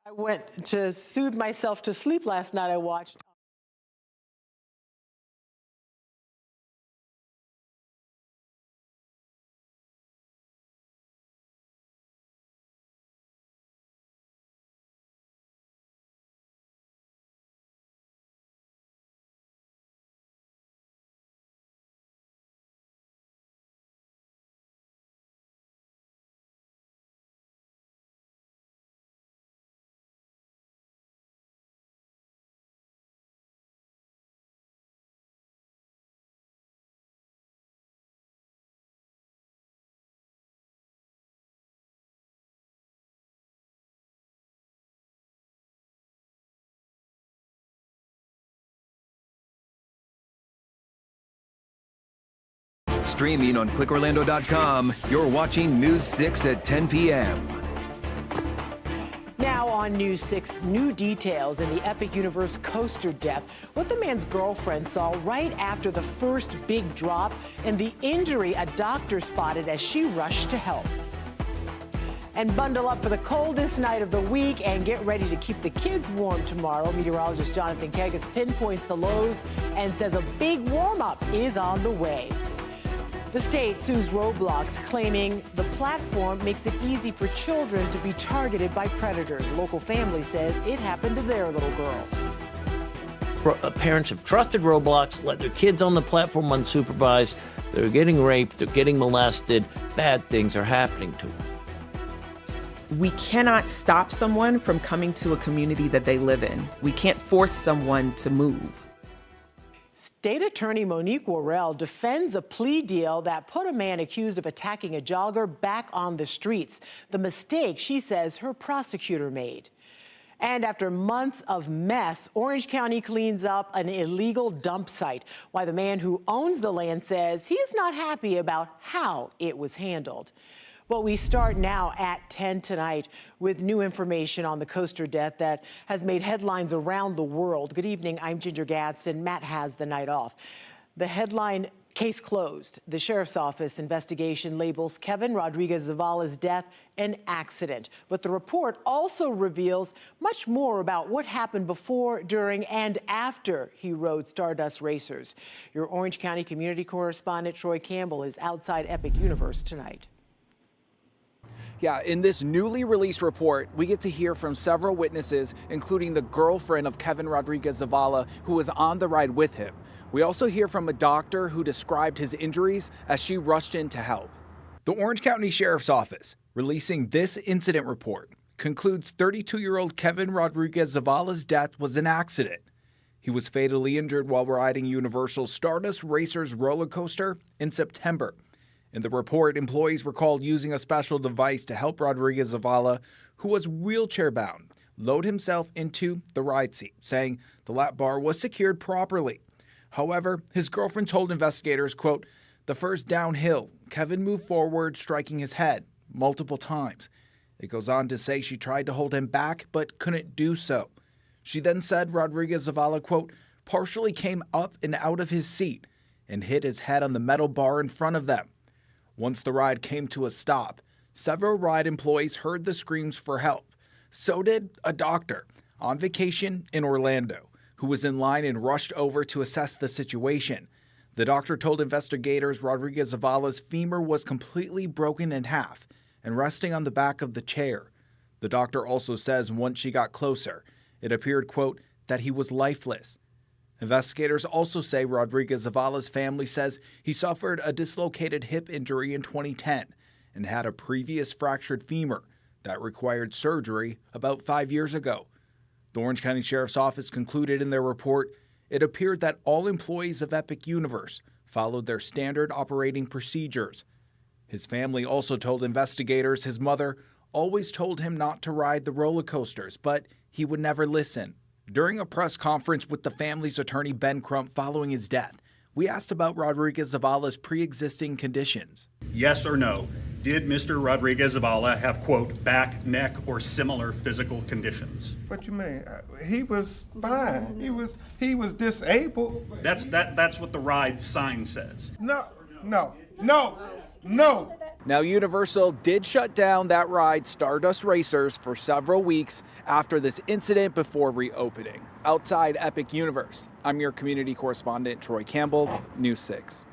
I went to soothe myself to sleep last night. I watched. Streaming on clickorlando.com, you're watching News 6 at 10 p.m. Now on News 6, new details in the Epic Universe coaster death. What the man's girlfriend saw right after the first big drop and the injury a doctor spotted as she rushed to help. And bundle up for the coldest night of the week and get ready to keep the kids warm tomorrow. Meteorologist Jonathan Kegas pinpoints the lows and says a big warm-up is on the way. The state sues Roblox, claiming the platform makes it easy for children to be targeted by predators. Local family says it happened to their little girl. Parents have trusted Roblox, let their kids on the platform unsupervised. They're getting raped, they're getting molested, bad things are happening to them. We cannot stop someone from coming to a community that they live in. We can't force someone to move. State Attorney Monique Worrell defends a plea deal that put a man accused of attacking a jogger back on the streets. The mistake, she says, her prosecutor made. And after months of mess, Orange County cleans up an illegal dump site. Why the man who owns the land says he is not happy about how it was handled. Well, we start now at 10 tonight with new information on the coaster death that has made headlines around the world. Good evening, I'm Ginger Gadsden. Matt has the night off. The headline, case closed. The sheriff's office investigation labels Kevin Rodriguez Zavala's death an accident. But the report also reveals much more about what happened before, during, and after he rode Stardust Racers. Your Orange County community correspondent Troy Campbell is outside Epic Universe tonight. Yeah, in this newly released report, we get to hear from several witnesses, including the girlfriend of Kevin Rodriguez Zavala, who was on the ride with him. We also hear from a doctor who described his injuries as she rushed in to help. The Orange County Sheriff's Office, releasing this incident report, concludes 32-year-old Kevin Rodriguez Zavala's death was an accident. He was fatally injured while riding Universal's Stardust Racers roller coaster in September. In the report, employees were called using a special device to help Rodriguez Zavala, who was wheelchair-bound, load himself into the ride seat, saying the lap bar was secured properly. However, his girlfriend told investigators, quote, "The first downhill, Kevin moved forward, striking his head multiple times." It goes on to say she tried to hold him back, but couldn't do so. She then said Rodriguez Zavala, quote, partially came up and out of his seat and hit his head on the metal bar in front of them. Once the ride came to a stop, several ride employees heard the screams for help. So did a doctor on vacation in Orlando, who was in line and rushed over to assess the situation. The doctor told investigators Rodriguez Zavala's femur was completely broken in half and resting on the back of the chair. The doctor also says once she got closer, it appeared, quote, that he was lifeless. Investigators also say Rodriguez Zavala's family says he suffered a dislocated hip injury in 2010 and had a previous fractured femur that required surgery about 5 years ago. The Orange County Sheriff's Office concluded in their report, it appeared that all employees of Epic Universe followed their standard operating procedures. His family also told investigators his mother always told him not to ride the roller coasters, but he would never listen. During a press conference with the family's attorney Ben Crump following his death, we asked about Rodriguez Zavala's pre-existing conditions. Yes or no, did Mr. Rodriguez Zavala have, quote, back, neck, or similar physical conditions? What you mean? He was fine. He was disabled. That's what the ride sign says. No. Now, Universal did shut down that ride, Stardust Racers, for several weeks after this incident before reopening. Outside Epic Universe, I'm your community correspondent, Troy Campbell, News 6.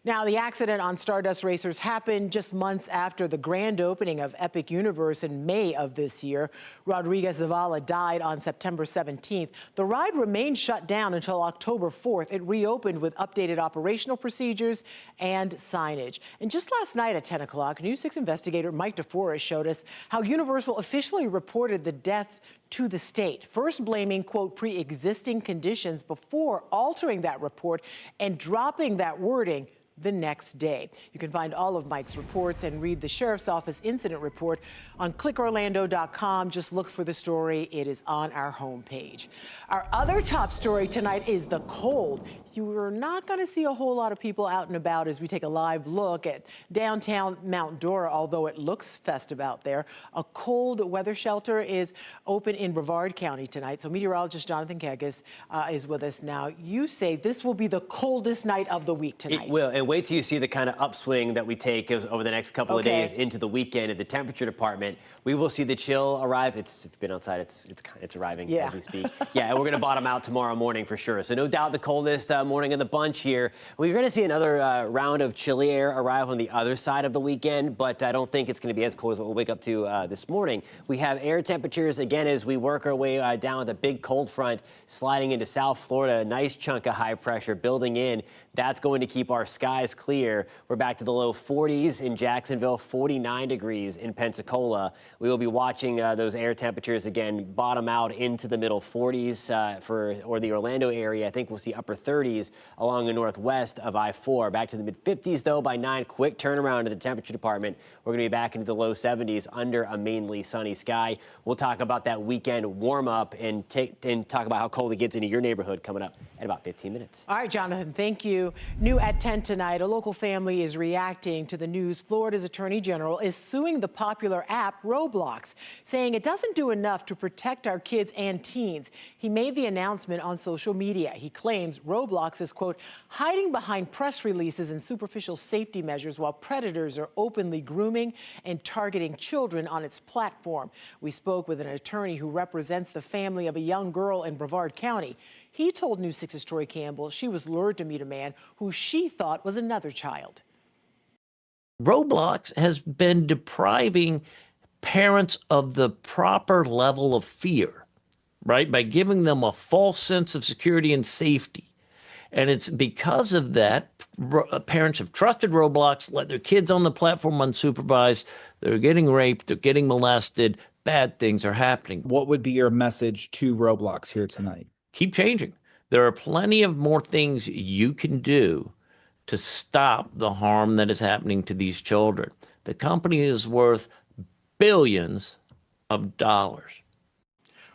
Now, the accident on Stardust Racers happened just months after the grand opening of Epic Universe in May of this year. Rodriguez Zavala died on September 17th. The ride remained shut down until October 4th. It reopened with updated operational procedures and signage. And just last night at 10 o'clock, News 6 investigator Mike DeForest showed us how Universal officially reported the death to the state, first blaming, quote, pre-existing conditions before altering that report and dropping that wording the next day. You can find all of Mike's reports and read the Sheriff's Office incident report on clickorlando.com. Just look for the story. It is on our homepage. Our other top story tonight is the cold. You are not going to see a whole lot of people out and about as we take a live look at downtown Mount Dora, although it looks festive out there. A cold weather shelter is open in Brevard County tonight. So meteorologist Jonathan Kegas is with us now. You say this will be the coldest night of the week tonight. It will, and wait till you see the kind of upswing that we take over the next couple of days into the weekend at the temperature department. We will see the chill arrive. If you've been outside, it's arriving as we speak. Yeah, and we're going to bottom out tomorrow morning for sure. So no doubt the coldest morning in the bunch here. We're going to see another round of chilly air arrive on the other side of the weekend, but I don't think it's going to be as cold as what we'll wake up to this morning. We have air temperatures again as we work our way down with a big cold front sliding into South Florida. A nice chunk of high pressure building in. That's going to keep our skies clear. We're back to the low 40s in Jacksonville, 49 degrees in Pensacola. We will be watching those air temperatures again bottom out into the middle 40s or the Orlando area. I think we'll see upper 30s along the northwest of I-4. Back to the mid 50s though by 9. Quick turnaround to the temperature department. We're going to be back into the low 70s under a mainly sunny sky. We'll talk about that weekend warm up and talk about how cold it gets into your neighborhood coming up in about 15 minutes. All right, Jonathan, thank you. New at 10 tonight, a local family is reacting to the news. Florida's Attorney General is suing the popular app Roblox, saying it doesn't do enough to protect our kids and teens. He made the announcement on social media. He claims Roblox is, quote, hiding behind press releases and superficial safety measures while predators are openly grooming and targeting children on its platform. We spoke with an attorney who represents the family of a young girl in Brevard County. He told News 6's Troy Campbell she was lured to meet a man who she thought was another child. Roblox has been depriving parents of the proper level of fear, right? By giving them a false sense of security and safety. And it's because of that, parents have trusted Roblox, let their kids on the platform unsupervised. They're getting raped, they're getting molested, bad things are happening. What would be your message to Roblox here tonight? Keep changing. There are plenty of more things you can do to stop the harm that is happening to these children. The company is worth billions of dollars.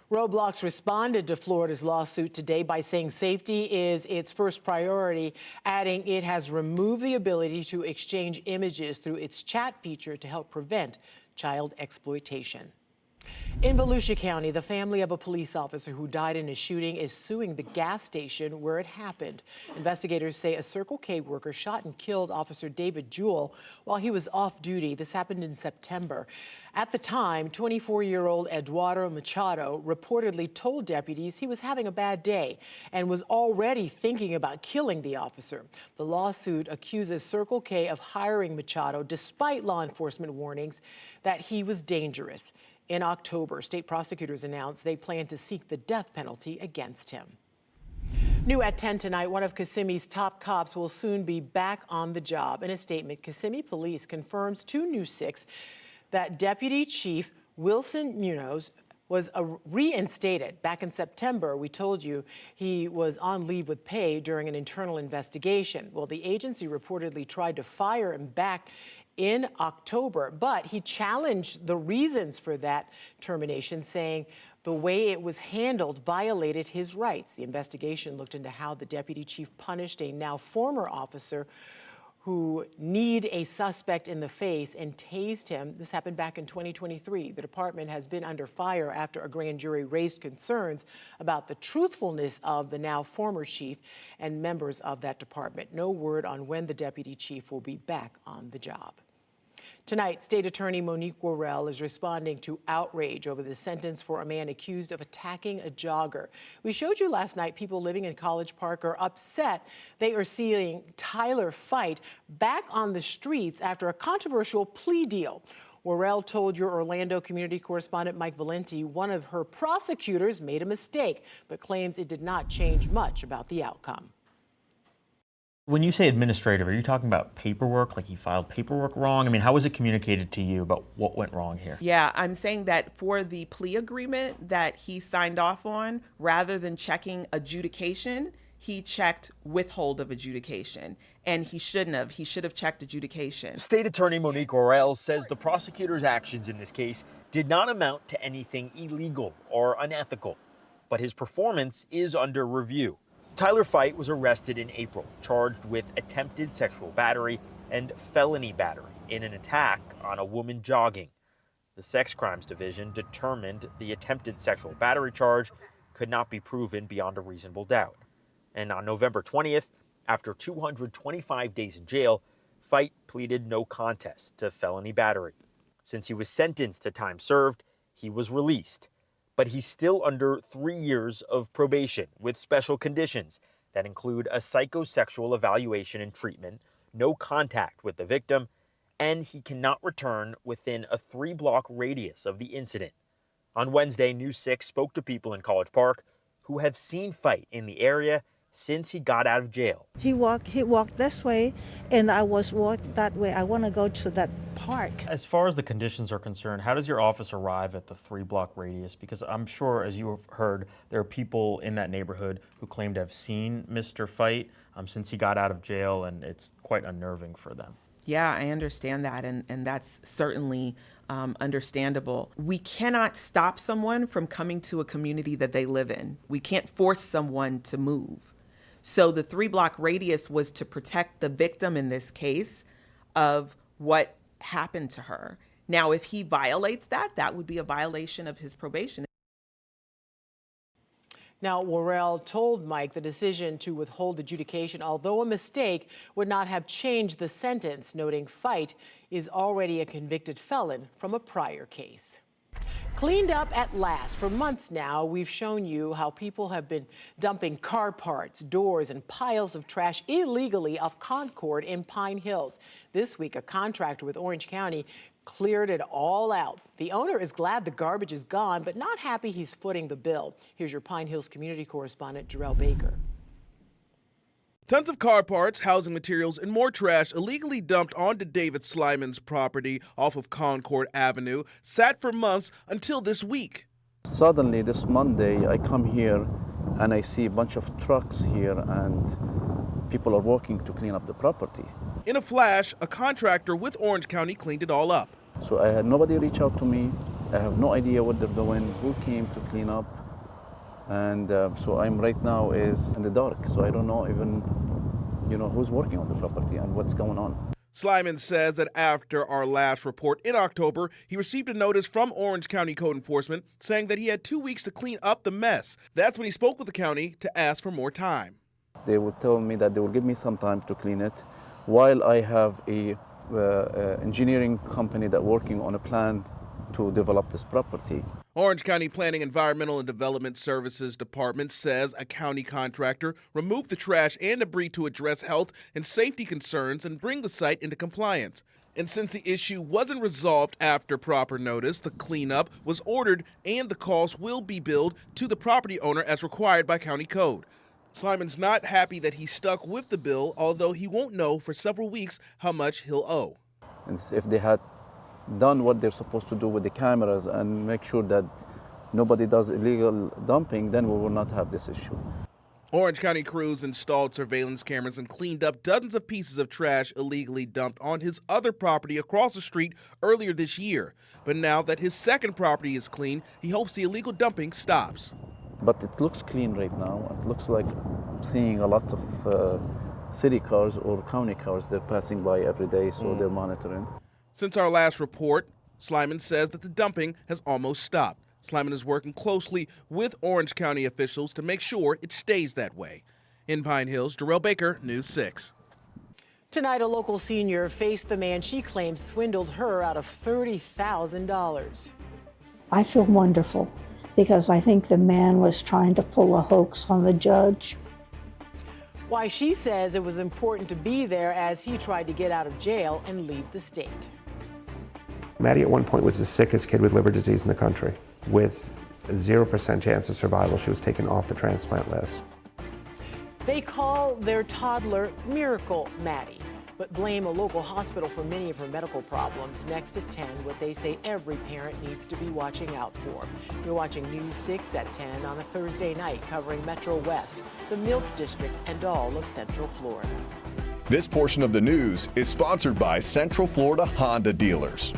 Roblox responded to Florida's lawsuit today by saying safety is its first priority, adding it has removed the ability to exchange images through its chat feature to help prevent child exploitation. In Volusia County, the family of a police officer who died in a shooting is suing the gas station where it happened. Investigators say a Circle K worker shot and killed Officer David Jewell while he was off duty. This happened in September. At the time, 24-year-old Eduardo Machado reportedly told deputies he was having a bad day and was already thinking about killing the officer. The lawsuit accuses Circle K of hiring Machado despite law enforcement warnings that he was dangerous. In October, state prosecutors announced they plan to seek the death penalty against him. New at 10 tonight, one of Kissimmee's top cops will soon be back on the job. In a statement, Kissimmee Police confirms to News 6 that Deputy Chief Wilson Munoz was reinstated. Back in September, we told you he was on leave with pay during an internal investigation. Well, the agency reportedly tried to fire him back in October, but he challenged the reasons for that termination, saying the way it was handled violated his rights. The investigation looked into how the deputy chief punished a now former officer who kneed a suspect in the face and tased him. This happened back in 2023. The department has been under fire after a grand jury raised concerns about the truthfulness of the now former chief and members of that department. No word on when the deputy chief will be back on the job. Tonight, State Attorney Monique Worrell is responding to outrage over the sentence for a man accused of attacking a jogger. We showed you last night people living in College Park are upset they are seeing Tyler Fight back on the streets after a controversial plea deal. Worrell told your Orlando community correspondent Mike Valenti one of her prosecutors made a mistake, but claims it did not change much about the outcome. When you say administrative, are you talking about paperwork, like he filed paperwork wrong? I mean, how was it communicated to you about what went wrong here? Yeah, I'm saying that for the plea agreement that he signed off on, rather than checking adjudication, he checked withhold of adjudication, and he shouldn't have. He should have checked adjudication. State Attorney Monique Worrell says the prosecutor's actions in this case did not amount to anything illegal or unethical, but his performance is under review. Tyler Fight was arrested in April, charged with attempted sexual battery and felony battery in an attack on a woman jogging. The Sex Crimes Division determined the attempted sexual battery charge could not be proven beyond a reasonable doubt. And on November 20th, after 225 days in jail, Fight pleaded no contest to felony battery. Since he was sentenced to time served, he was released. But he's still under 3 years of probation with special conditions that include a psychosexual evaluation and treatment, no contact with the victim, and he cannot return within a 3-block radius of the incident. On Wednesday, News 6 spoke to people in College Park who have seen Fight in the area since he got out of jail. He walked this way, and I was walked that way. I want to go to that park. As far as the conditions are concerned, how does your office arrive at the 3-block radius? Because I'm sure, as you have heard, there are people in that neighborhood who claim to have seen Mr. Fight since he got out of jail, and it's quite unnerving for them. Yeah, I understand that, and that's certainly understandable. We cannot stop someone from coming to a community that they live in. We can't force someone to move. So the 3-block radius was to protect the victim in this case of what happened to her. Now, if he violates that, that would be a violation of his probation. Now, Worrell told Mike the decision to withhold adjudication, although a mistake, would not have changed the sentence, noting Fight is already a convicted felon from a prior case. Cleaned up at last. For months now, we've shown you how people have been dumping car parts, doors, and piles of trash illegally off Concord in Pine Hills. This week, a contractor with Orange County cleared it all out. The owner is glad the garbage is gone, but not happy he's footing the bill. Here's your Pine Hills community correspondent, Jarrell Baker. Tons of car parts, housing materials, and more trash illegally dumped onto David Slyman's property off of Concord Avenue sat for months until this week. Suddenly, this Monday, I come here and I see a bunch of trucks here and people are working to clean up the property. In a flash, a contractor with Orange County cleaned it all up. So I had nobody reach out to me. I have no idea what they're doing, who came to clean up. And so I'm right now is in the dark. So I don't know even, who's working on the property and what's going on. Slyman says that after our last report in October, he received a notice from Orange County Code Enforcement saying that he had 2 weeks to clean up the mess. That's when he spoke with the county to ask for more time. They would tell me that they will give me some time to clean it while I have a engineering company that working on a plan to develop this property. Orange County Planning, Environmental and Development Services Department says a county contractor removed the trash and debris to address health and safety concerns and bring the site into compliance. And since the issue wasn't resolved after proper notice, the cleanup was ordered and the cost will be billed to the property owner as required by county code. Slyman's not happy that he's stuck with the bill, although he won't know for several weeks how much he'll owe. And if they had done what they're supposed to do with the cameras and make sure that nobody does illegal dumping, then we will not have this issue. Orange County crews installed surveillance cameras and cleaned up dozens of pieces of trash illegally dumped on his other property across the street earlier this year. But now that his second property is clean, he hopes the illegal dumping stops. But it looks clean right now. It looks like seeing a lots of city cars or county cars. They're passing by every day, so they're monitoring. Since our last report, Slyman says that the dumping has almost stopped. Slyman is working closely with Orange County officials to make sure it stays that way. In Pine Hills, Jarrell Baker, News 6. Tonight, a local senior faced the man she claims swindled her out of $30,000. I feel wonderful because I think the man was trying to pull a hoax on the judge. Why she says it was important to be there as he tried to get out of jail and leave the state. Maddie at one point was the sickest kid with liver disease in the country. With a 0% chance of survival, she was taken off the transplant list. They call their toddler Miracle Maddie, but blame a local hospital for many of her medical problems. Next at 10, what they say every parent needs to be watching out for. You're watching News 6 at 10 on a Thursday night, covering Metro West, the Milk District, and all of Central Florida. This portion of the news is sponsored by Central Florida Honda Dealers.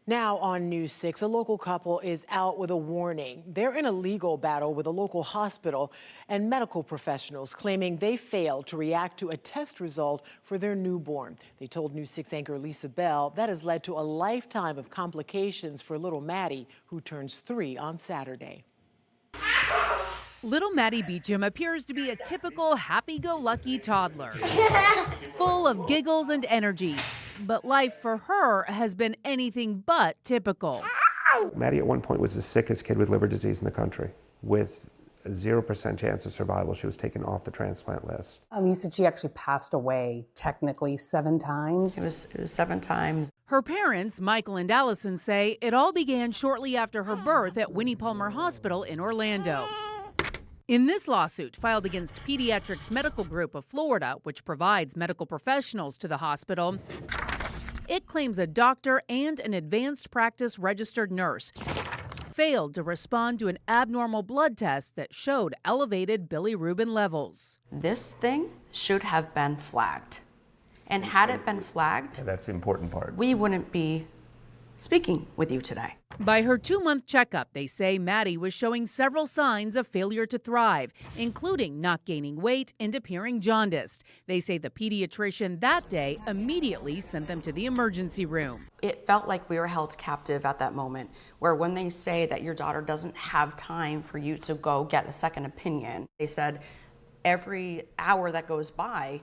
Now on News 6, a local couple is out with a warning. They're in a legal battle with a local hospital and medical professionals claiming they failed to react to a test result for their newborn. They told News 6 anchor Lisa Bell that has led to a lifetime of complications for little Maddie, who turns 3 on Saturday. Little Maddie Beecham appears to be a typical happy-go-lucky toddler, full of giggles and energy. But life for her has been anything but typical. Maddie at one point was the sickest kid with liver disease in the country. With a 0% chance of survival, she was taken off the transplant list. You said she actually passed away technically 7 times. It was 7 times. Her parents, Michael and Allison, say it all began shortly after her birth at Winnie Palmer Hospital in Orlando. In this lawsuit filed against Pediatrics Medical Group of Florida, which provides medical professionals to the hospital, it claims a doctor and an advanced practice registered nurse failed to respond to an abnormal blood test that showed elevated bilirubin levels. This thing should have been flagged. And had it been flagged, That's the important part. we wouldn't be speaking with you today. By her 2-month checkup, they say Maddie was showing several signs of failure to thrive, including not gaining weight and appearing jaundiced. They say the pediatrician that day immediately sent them to the emergency room. It felt like we were held captive at that moment, where when they say that your daughter doesn't have time for you to go get a second opinion, they said every hour that goes by,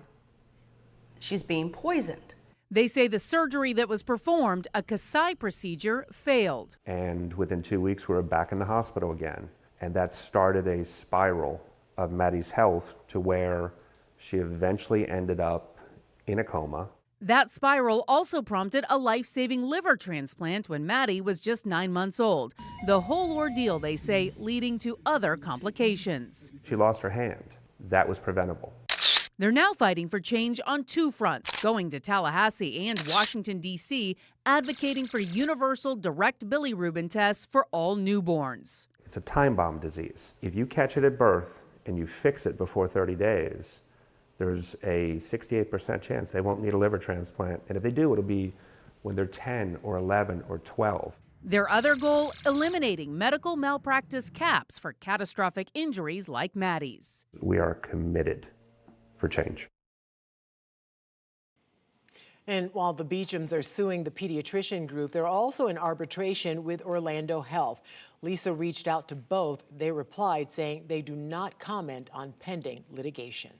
she's being poisoned. They say the surgery that was performed, a Kasai procedure, failed. And within 2 weeks, we were back in the hospital again. And that started a spiral of Maddie's health to where she eventually ended up in a coma. That spiral also prompted a life-saving liver transplant when Maddie was just 9 months old. The whole ordeal, they say, leading to other complications. She lost her hand. That was preventable. They're now fighting for change on two fronts, going to Tallahassee and Washington, D.C., advocating for universal direct bilirubin tests for all newborns. It's a time bomb disease. If you catch it at birth and you fix it before 30 days, there's a 68% chance they won't need a liver transplant. And if they do, it'll be when they're 10 or 11 or 12. Their other goal, eliminating medical malpractice caps for catastrophic injuries like Maddie's. We are committed for change. And while the Beechams are suing the pediatrician group, they're also in arbitration with Orlando Health. Lisa reached out to both. They replied saying they do not comment on pending litigation.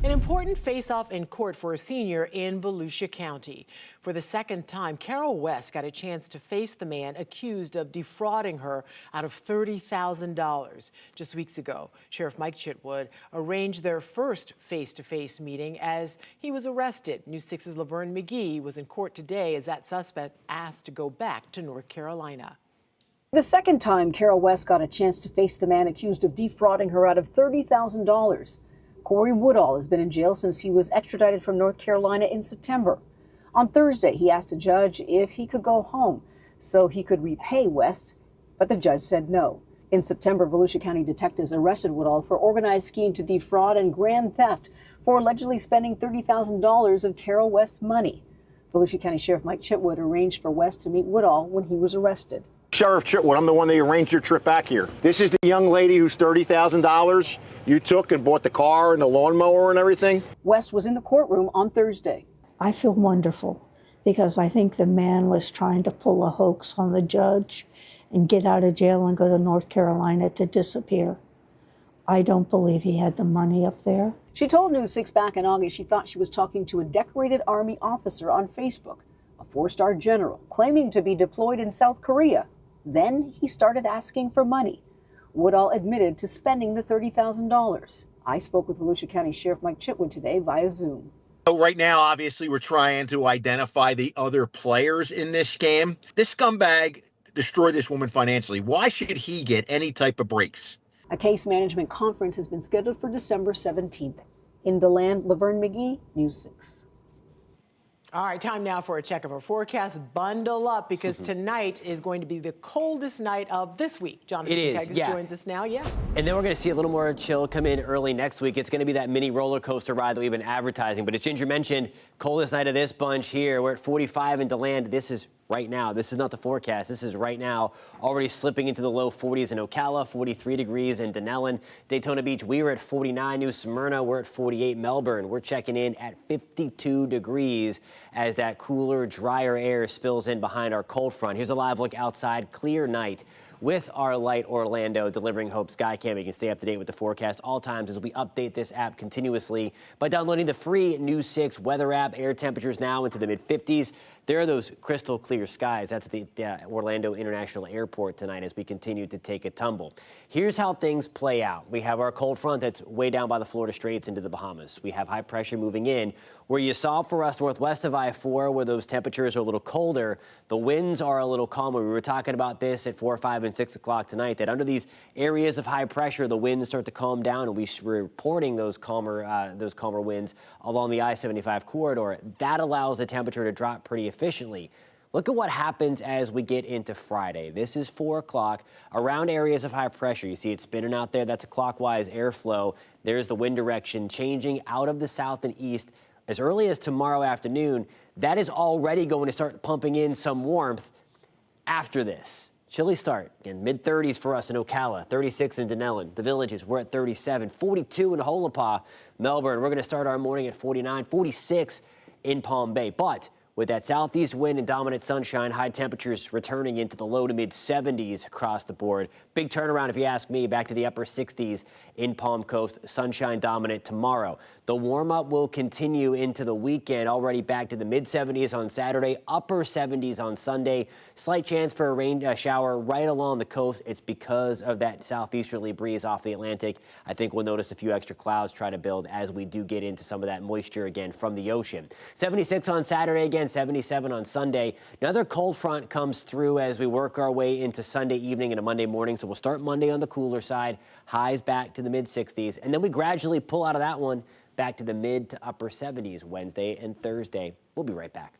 An important face-off in court for a senior in Volusia County. For the second time, Carol West got a chance to face the man accused of defrauding her out of $30,000. Just weeks ago, Sheriff Mike Chitwood arranged their first face-to-face meeting as he was arrested. News 6's Laverne McGee was in court today as that suspect asked to go back to North Carolina. The second time Carol West got a chance to face the man accused of defrauding her out of $30,000. Corey Woodall has been in jail since he was extradited from North Carolina in September. On Thursday, he asked a judge if he could go home so he could repay West, but the judge said no. In September, Volusia County detectives arrested Woodall for organized scheme to defraud and grand theft for allegedly spending $30,000 of Carol West's money. Volusia County Sheriff Mike Chitwood arranged for West to meet Woodall when he was arrested. Sheriff Chitwood, I'm the one that arranged your trip back here. This is the young lady whose $30,000 you took and bought the car and the lawnmower and everything? West was in the courtroom on Thursday. I feel wonderful because I think the man was trying to pull a hoax on the judge and get out of jail and go to North Carolina to disappear. I don't believe he had the money up there. She told News 6 back in August she thought she was talking to a decorated Army officer on Facebook, a four-star general claiming to be deployed in South Korea. Then he started asking for money. Woodall admitted to spending the $30,000. I spoke with Volusia County Sheriff Mike Chitwood today via Zoom. So right now, obviously, we're trying to identify the other players in this scam. This scumbag destroyed this woman financially. Why should he get any type of breaks? A case management conference has been scheduled for December 17th. In DeLand, Laverne McGee, News 6. All right, time now for a check of our forecast. Bundle up because tonight is going to be the coldest night of this week. Jonathan Pegasus joins us now. Yeah. And then we're going to see a little more chill come in early next week. It's going to be that mini roller coaster ride that we've been advertising. But as Ginger mentioned, coldest night of this bunch here. We're at 45 in DeLand. This is right now. This is not the forecast. This is right now. Already slipping into the low 40s in Ocala, 43 degrees in Denellen. Daytona Beach, we were at 49. New Smyrna, we're at 48. Melbourne, we're checking in at 52 degrees as that cooler, drier air spills in behind our cold front. Here's a live look outside. Clear night with our light Orlando delivering Hope Skycam. You can stay up to date with the forecast all times as we update this app continuously by downloading the free News 6 weather app. Air temperatures now into the mid-50s. There are those crystal clear skies. That's the Orlando International Airport tonight as we continue to take a tumble. Here's how things play out. We have our cold front that's way down by the Florida Straits into the Bahamas. We have high pressure moving in. Where you saw for us northwest of I-4 where those temperatures are a little colder, the winds are a little calmer. We were talking about this at 4, 5, and 6 o'clock tonight, that under these areas of high pressure, the winds start to calm down, and we're reporting those calmer winds along the I-75 corridor. That allows the temperature to drop pretty efficiently. Look at what happens as we get into Friday. This is 4 o'clock around areas of high pressure. You see it spinning out there. That's a clockwise airflow. There's the wind direction changing out of the south and east as early as tomorrow afternoon. That is already going to start pumping in some warmth after this. Chilly start. Again, mid-30s for us in Ocala, 36 in Denellen. The Villages, we're at 37, 42 in Holopah. Melbourne, we're going to start our morning at 49, 46 in Palm Bay. But with that southeast wind and dominant sunshine, high temperatures returning into the low to mid 70s across the board. Big turnaround, if you ask me, back to the upper 60s in Palm Coast. Sunshine dominant tomorrow. The warm-up will continue into the weekend, already back to the mid 70s on Saturday, upper 70s on Sunday. Slight chance for a rain shower right along the coast. It's because of that southeasterly breeze off the Atlantic. I think we'll notice a few extra clouds try to build as we do get into some of that moisture again from the ocean. 76 on Saturday again, 77 on Sunday. Another cold front comes through as we work our way into Sunday evening and a Monday morning. So we'll start Monday on the cooler side, highs back to the mid 60s, and then we gradually pull out of that one back to the mid to upper 70s Wednesday and Thursday. We'll be right back.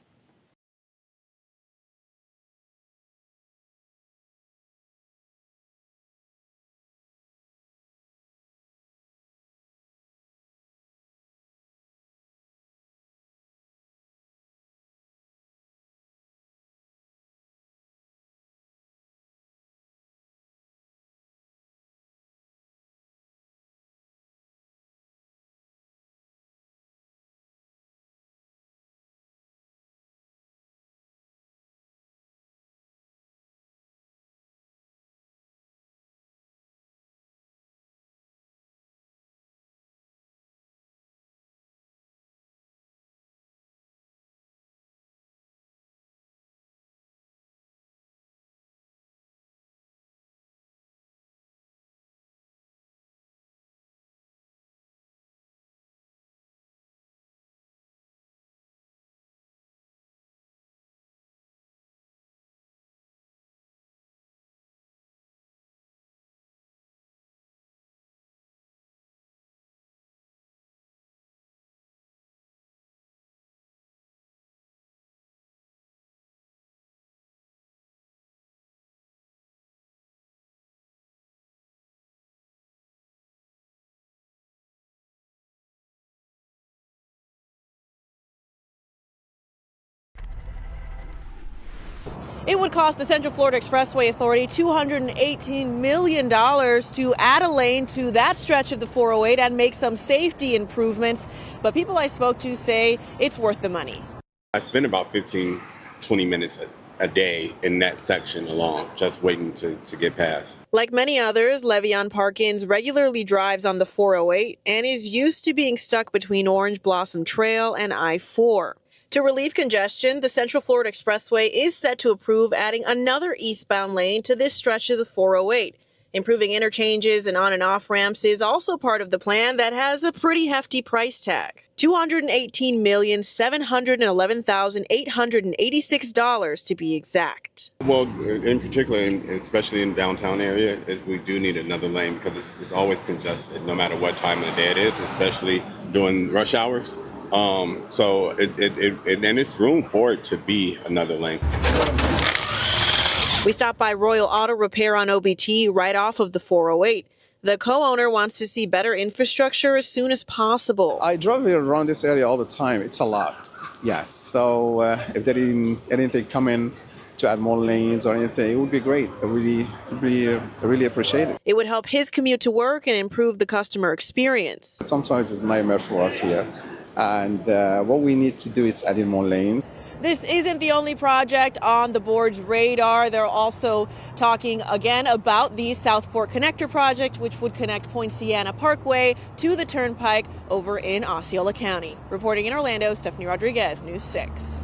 It would cost the Central Florida Expressway Authority $218 million to add a lane to that stretch of the 408 and make some safety improvements. But people I spoke to say it's worth the money. I spend about 15, 20 minutes a day in that section alone, just waiting to get past. Like many others, Le'Veon Parkins regularly drives on the 408 and is used to being stuck between Orange Blossom Trail and I-4. To relieve congestion, the Central Florida Expressway is set to approve adding another eastbound lane to this stretch of the 408. Improving interchanges and on and off ramps is also part of the plan that has a pretty hefty price tag. $218,711,886 to be exact. Well, in particular, especially in downtown area, we do need another lane because it's always congested, no matter what time of the day it is, especially during rush hours. So it's room for it to be another lane. We stopped by Royal Auto Repair on OBT right off of the 408. The co-owner wants to see better infrastructure as soon as possible. I drive around this area all the time. It's a lot. Yes. So if there is anything coming to add more lanes or anything, it would be great. I really appreciate it. It would help his commute to work and improve the customer experience. Sometimes it's a nightmare for us here. And what we need to do is add in more lanes. This isn't the only project on the board's radar. They're also talking again about the Southport Connector project, which would connect Poinciana Parkway to the Turnpike over in Osceola County. Reporting in Orlando, Stephanie Rodriguez, News 6.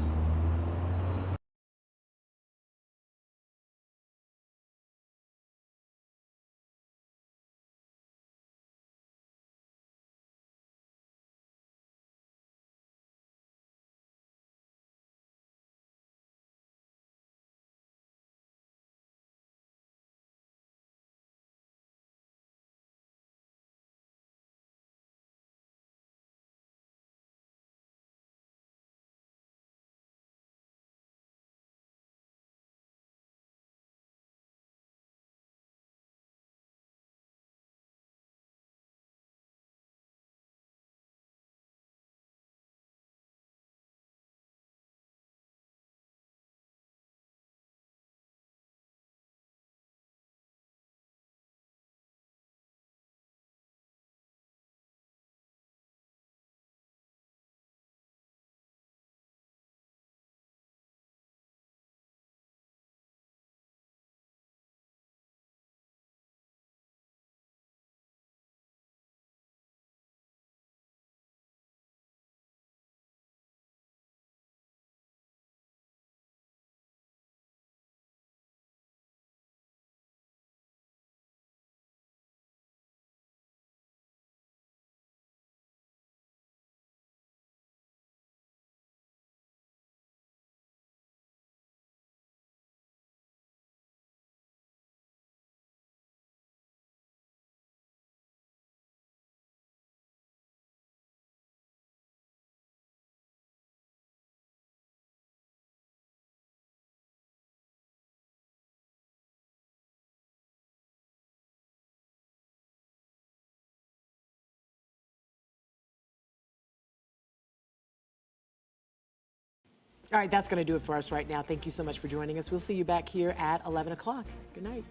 All right, that's going to do it for us right now. Thank you so much for joining us. We'll see you back here at 11 o'clock. Good night.